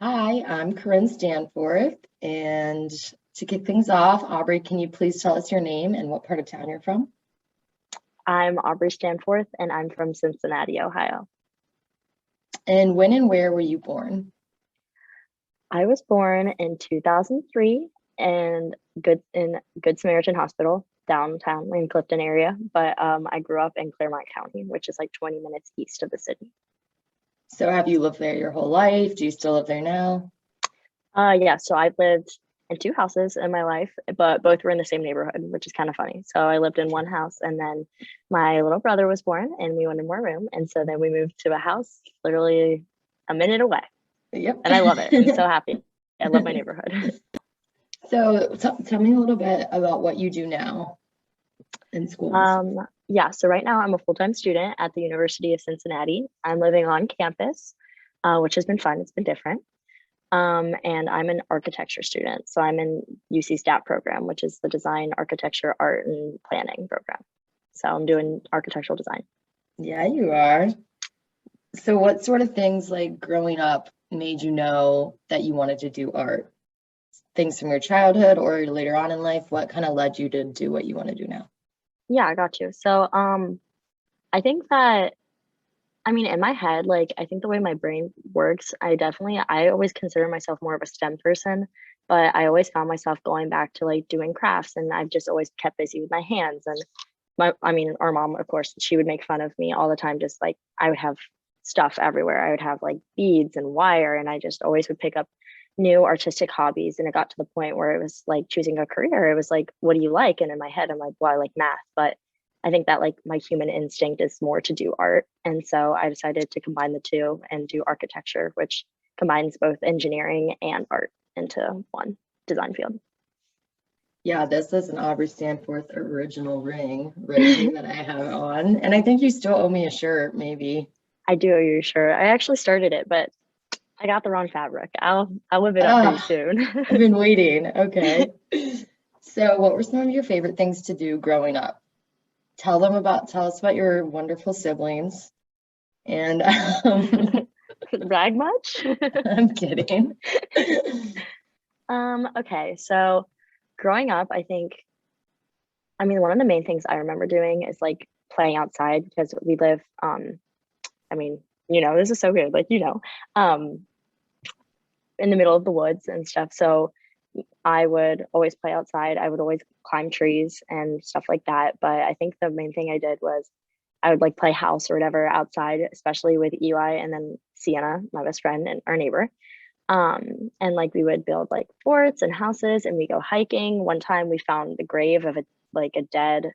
Hi, I'm Corinne Stanforth, and to kick things off, Aubrey, can you please tell us your name and what part of town you're from? I'm Aubrey Stanforth, and I'm from Cincinnati, Ohio. And when and where were you born? I was born in 2003 and in Good Samaritan Hospital downtown in Clifton area, but I grew up in Claremont County, which is like 20 minutes east of the city. So have you lived there your whole life? Do you still live there now? Yeah, so I've lived in two houses in my life, but both were in the same neighborhood, which is kind of funny. So I lived in one house, and then my little brother was born, and we wanted more room, and so then we moved to a house literally a minute away. Yep. And I love it. I'm so happy. I love my neighborhood. So tell me a little bit about what you do now in schools. Yeah, so right now I'm a full-time student at the University of Cincinnati. I'm living on campus, which has been fun. It's been different. And I'm an architecture student. So I'm in UC STAT program, which is the design, architecture, art, and planning program. So I'm doing architectural design. Yeah, you are. So what sort of things like growing up made you know that you wanted to do art? Things from your childhood or later on in life? What kind of led you to do what you want to do now? Yeah, I got you. So I think that I mean, in my head, like I think the way my brain works, I always consider myself more of a STEM person, but I always found myself going back to like doing crafts, and I've just always kept busy with my hands. And I mean, our mom, of course, she would make fun of me all the time. Just like I would have stuff everywhere. I would have like beads and wire, and I just always would pick up new artistic hobbies. And it got to the point where it was like choosing a career. It was like, what do you like? And in my head, I'm like, well, I like math, but I think that like my human instinct is more to do art. And so I decided to combine the two and do architecture, which combines both engineering and art into one design field. Yeah, this is an Aubrey Stanforth original ring right here that I have on. And I think you still owe me a shirt, maybe. I do, are you sure? I actually started it, but I got the wrong fabric. I'll whip it up pretty Ah, soon. I've been waiting. Okay. So what were some of your favorite things to do growing up? Tell us about your wonderful siblings. And Brag much? I'm kidding. Okay, so growing up, I mean, one of the main things I remember doing is like playing outside because we live, I mean, this is so good, like, um, in the middle of the woods and stuff. So I would always play outside. I would always climb trees and stuff like that. But I think the main thing I did was I would like play house or whatever outside, especially with Eli and then Sienna, my best friend and our neighbor. And like we would build like forts and houses and we go hiking. One time we found the grave of a dead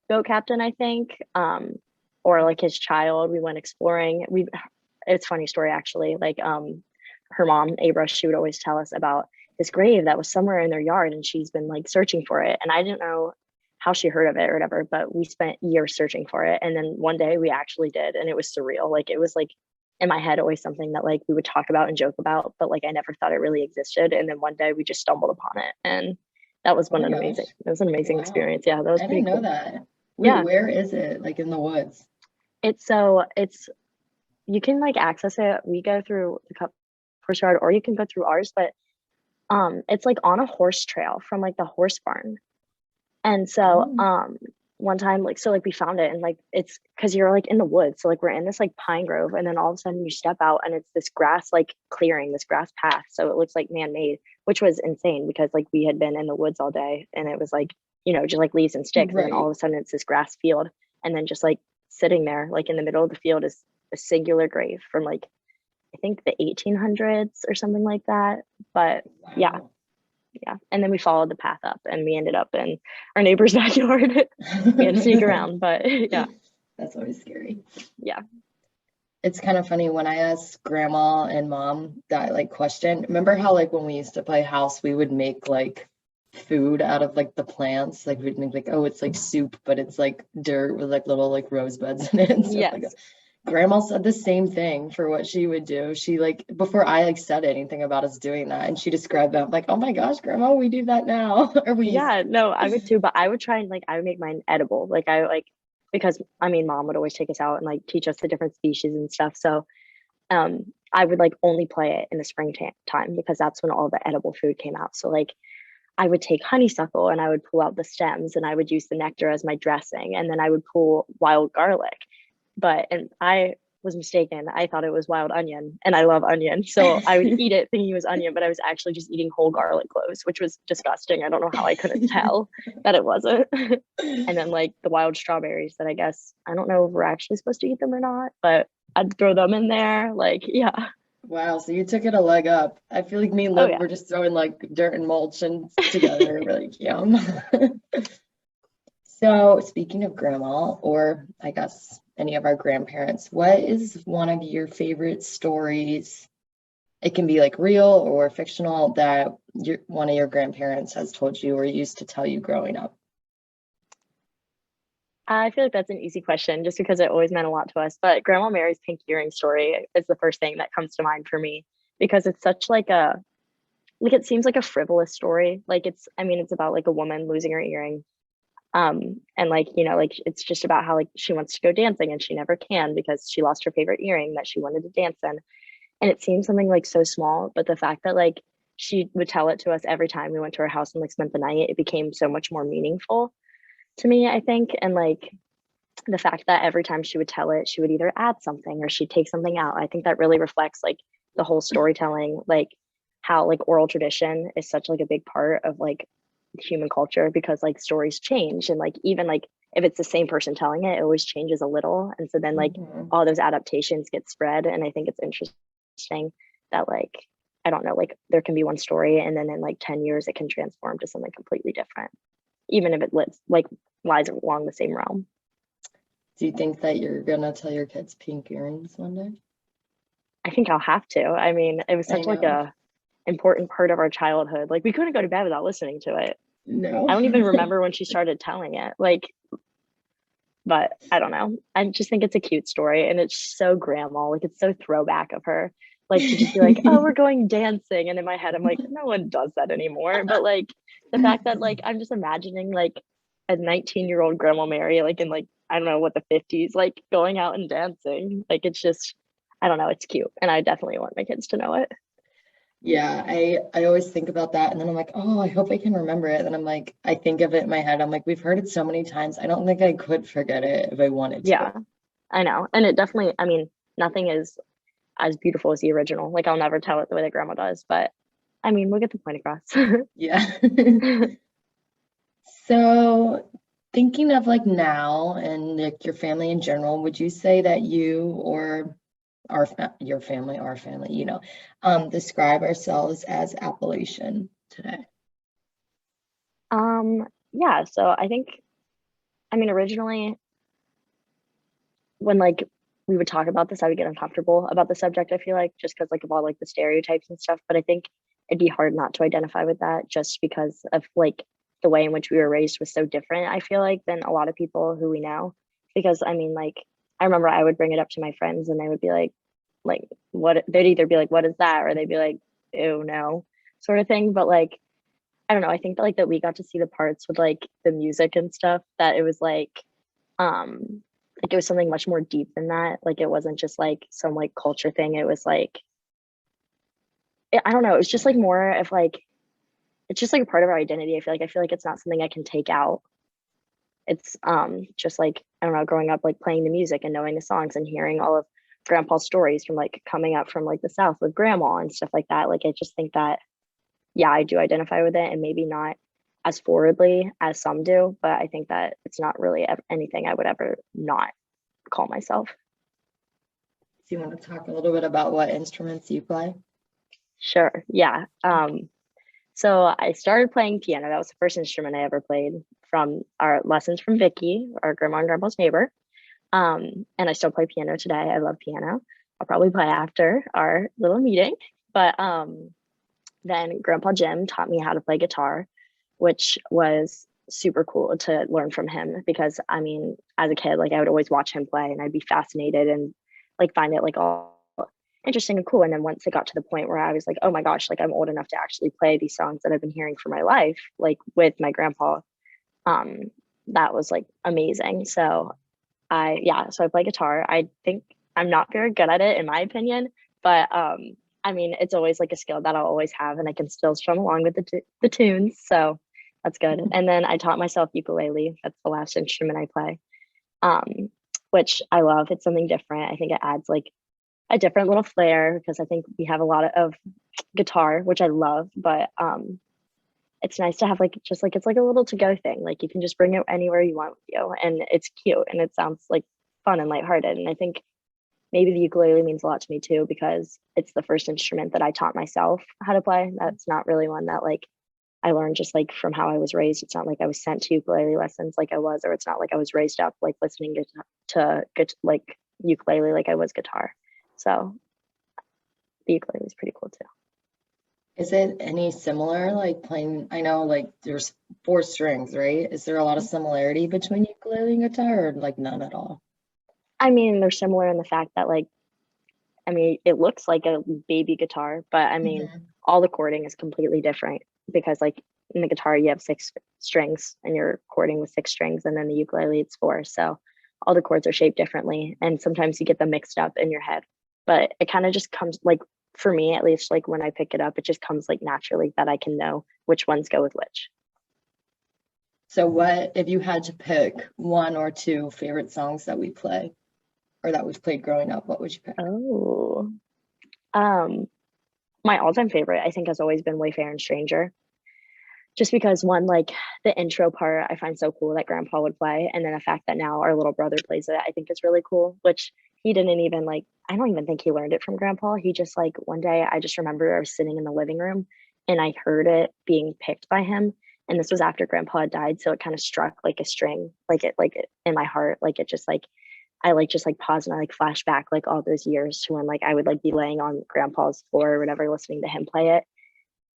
boat captain, I think, or like his child. We went exploring. It's a funny story actually. Like her mom, Abra, she would always tell us about this grave that was somewhere in their yard and she's been like searching for it. And I didn't know how she heard of it or whatever, but we spent years searching for it. And then one day we actually did, and it was surreal. Like it was like in my head always something that like we would talk about and joke about, but like I never thought it really existed. And then one day we just stumbled upon it, and that was Oh my gosh. it was an amazing Wow. experience. Yeah, that was I pretty didn't know cool. that. Wait, Yeah. where is it? Like in the woods? It's you can like access it. We go through the cup horse yard or you can go through ours, but it's like on a horse trail from like the horse barn. And so Oh, one time like so like we found it, and like it's because you're like in the woods, so like we're in this like pine grove, and then all of a sudden you step out and it's this grass like clearing, this grass path, so it looks like man-made, which was insane because like we had been in the woods all day and it was like just like leaves and sticks, and then all right. of a sudden it's this grass field, and then just like sitting there like in the middle of the field is a singular grave from like I think the 1800s or something like that. But yeah, Wow. yeah. And then we followed the path up and we ended up in our neighbor's backyard. We had to sneak around, but yeah, That's always scary. yeah. It's kind of funny when I ask grandma and mom that like question. Remember how like when we used to play house, we would make like food out of like the plants? Like we'd make like, oh, it's like soup, but it's like dirt with like little like rosebuds in it and stuff like that. Yes. Grandma said the same thing for what she would do. She like before I like said anything about us doing that, and she described that. I'm like, oh my gosh, grandma, we do that now. Or we used Yeah, to. no, I would too, but I would try and like I would make mine edible. Like I like because I mean mom would always take us out and like teach us the different species and stuff. So I would like only play it in the springtime because that's when all the edible food came out. So like I would take honeysuckle and I would pull out the stems and I would use the nectar as my dressing, and then I would pull wild garlic. And I was mistaken. I thought it was wild onion, and I love onion. So I would eat it thinking it was onion, but I was actually just eating whole garlic cloves, which was disgusting. I don't know how I couldn't tell that it wasn't. And then like the wild strawberries that I guess, I don't know if we're actually supposed to eat them or not, but I'd throw them in there. Like, yeah. Wow, so you took it a leg up. I feel like me and Oh, Liv yeah. were just throwing like dirt and mulch and together. We're like, yum. So speaking of grandma, or I guess any of our grandparents, what is one of your favorite stories? It can be like real or fictional that one of your grandparents has told you or used to tell you growing up. I feel like that's an easy question just because it always meant a lot to us. But Grandma Mary's pink earring story is the first thing that comes to mind for me because it's such like it seems like a frivolous story. Like I mean, it's about like a woman losing her earring. And like, like it's just about how like she wants to go dancing and she never can because she lost her favorite earring that she wanted to dance in. And it seems something like so small, but the fact that like she would tell it to us every time we went to her house and like spent the night, it became so much more meaningful to me, I think. And like the fact that every time she would tell it, she would either add something or she'd take something out. I think that really reflects like the whole storytelling, like how like oral tradition is such like a big part of like human culture because like stories change and like even like if it's the same person telling it, it always changes a little. And so then like Mhm. all those adaptations get spread. And I think it's interesting that like I don't know, like there can be one story and then in like 10 years it can transform to something completely different, even if it lies along the same realm. Do you think that you're gonna tell your kids pink earrings one day? I think I'll have to. I mean, it was I such like know. a important part of our childhood. Like we couldn't go to bed without listening to it. No. I don't even remember when she started telling it. Like, but I don't know. I just think it's a cute story and it's so grandma. Like it's so throwback of her. Like to just be like, oh, we're going dancing. And in my head, I'm like, no one does that anymore. But like the fact that like I'm just imagining like a 19-year-old grandma Mary, like in like, I don't know what the 50s, like going out and dancing. Like it's just, I don't know, it's cute. And I definitely want my kids to know it. Yeah, I always think about that and then I'm like, oh, I hope I can remember it. And I'm like, I think of it in my head. I'm like, we've heard it so many times. I don't think I could forget it if I wanted to. Yeah, I know. And it definitely, I mean, nothing is as beautiful as the original. Like I'll never tell it the way that grandma does, but I mean, we'll get the point across. Yeah. So thinking of like now and like your family in general, would you say that you or your family, our family, describe ourselves as Appalachian today? Yeah, so I think, I mean, originally when like we would talk about this, I would get uncomfortable about the subject, I feel like, just because like of all like the stereotypes and stuff. But I think it'd be hard not to identify with that just because of like the way in which we were raised was so different, I feel like, than a lot of people who we know. Because I mean, like, I remember I would bring it up to my friends and they would be like, what they'd either be like, what is that? Or they'd be like, ew, no, sort of thing. But like, I don't know, I think that like that we got to see the parts with like the music and stuff that it was like it was something much more deep than that. Like it wasn't just like some like culture thing. It was like I don't know. It was just like more of like it's just like a part of our identity. I feel like it's not something I can take out. It's just like I don't know, growing up like playing the music and knowing the songs and hearing all of grandpa's stories from like coming up from like the South with grandma and stuff like that. Like I just think that yeah, I do identify with it and maybe not as forwardly as some do, but I think that it's not really anything I would ever not call myself. Do you want to talk a little bit about what instruments you play? Sure. Yeah. So I started playing piano. That was the first instrument I ever played from our lessons from Vicky, our grandma and grandpa's neighbor. And I still play piano today. I love piano. I'll probably play after our little meeting. But then Grandpa Jim taught me how to play guitar, which was super cool to learn from him because I mean, as a kid, like I would always watch him play and I'd be fascinated and like find it like all interesting and cool. And then once it got to the point where I was like, oh my gosh, like I'm old enough to actually play these songs that I've been hearing for my life, like with my grandpa, um, that was like amazing. So I play guitar. I think I'm not very good at it in my opinion, But I mean, it's always like a skill that I'll always have, and I can still strum along with the tunes. So that's good. And then I taught myself ukulele. That's the last instrument I play, which I love. It's something different. I think it adds like a different little flair because I think we have a lot of guitar, which I love, but it's nice to have like just like it's like a little to go thing. Like you can just bring it anywhere you want with you, and it's cute and it sounds like fun and lighthearted. And I think maybe the ukulele means a lot to me too because it's the first instrument that I taught myself how to play. That's not really one that like I learned just like from how I was raised. It's not like I was sent to ukulele lessons like I was, or it's not like I was raised up like listening to like ukulele like I was guitar. So the ukulele is pretty cool too. Is it any similar, like playing, I know like there's 4 strings, right? Is there a lot of similarity between ukulele and guitar or like none at all? I mean, they're similar in the fact that like, I mean, it looks like a baby guitar, but I mean, Mhm. all the chording is completely different because like in the guitar you have 6 strings and you're chording with 6 strings, and then the ukulele it's 4. So all the chords are shaped differently, and sometimes you get them mixed up in your head. But it kind of just comes like for me at least, like when I pick it up, it just comes like naturally that I can know which ones go with which. So what, if you had to pick 1 or 2 favorite songs that we play or that we've played growing up, what would you pick? Oh, um, my all-time favorite I think has always been Wayfarer and Stranger. Just because one, like the intro part I find so cool that grandpa would play, and then the fact that now our little brother plays it I think is really cool, which he didn't even like, I don't even think he learned it from grandpa. He just like one day I just remember I was sitting in the living room and I heard it being picked by him, and this was after grandpa had died, so it kind of struck like a string, like it in my heart, like it just like I like just like pause and I like flash back like all those years to when like I would like be laying on grandpa's floor or whatever listening to him play it.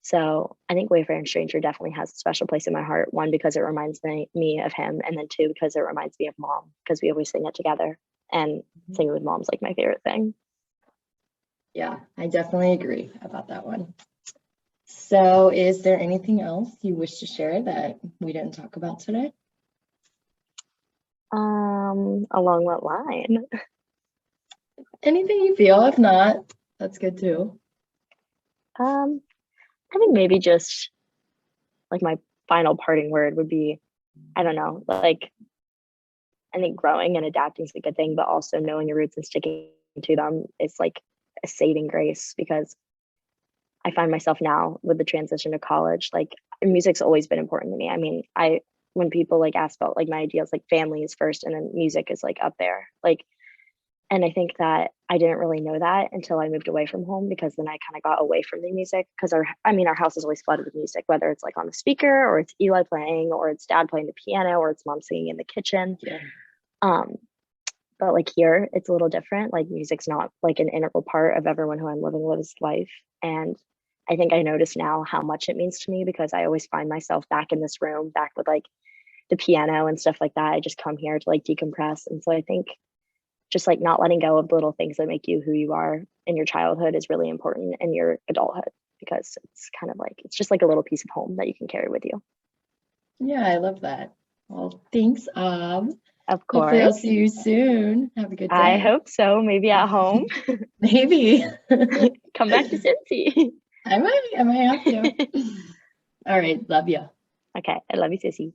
So I think Wayfarer and Stranger definitely has a special place in my heart. One, because it reminds me of him, and then two, because it reminds me of mom, because we always sing it together. And singing with mom's like my favorite thing. Yeah, I definitely agree about that one. So is there anything else you wish to share that we didn't talk about today? Along what line? Anything you feel, if not, that's good too. Um, I think maybe just like my final parting word would be, I don't know, like I think growing and adapting is a good thing, but also knowing your roots and sticking to them is like a saving grace because I find myself now with the transition to college, like music's always been important to me. I mean, when people like ask about like my ideas, like family is first and then music is like up there. Like, and I think that I didn't really know that until I moved away from home because then I kind of got away from the music because our house is always flooded with music, whether it's like on the speaker or it's Eli playing or it's dad playing the piano or it's mom singing in the kitchen. Yeah. Um, but like here, it's a little different. Like music's not like an integral part of everyone who I'm living with life. And I think I notice now how much it means to me because I always find myself back in this room, back with like the piano and stuff like that. I just come here to like decompress. And so I think just like not letting go of the little things that make you who you are in your childhood is really important in your adulthood because it's kind of like, it's just like a little piece of home that you can carry with you. Yeah, I love that. Well, thanks, Of Hopefully I'll course. see you soon. Have a good I day. hope so. Maybe at home. Maybe. Come back to Cincy. I might have to. All right, love you. Okay. I love you, Sissy.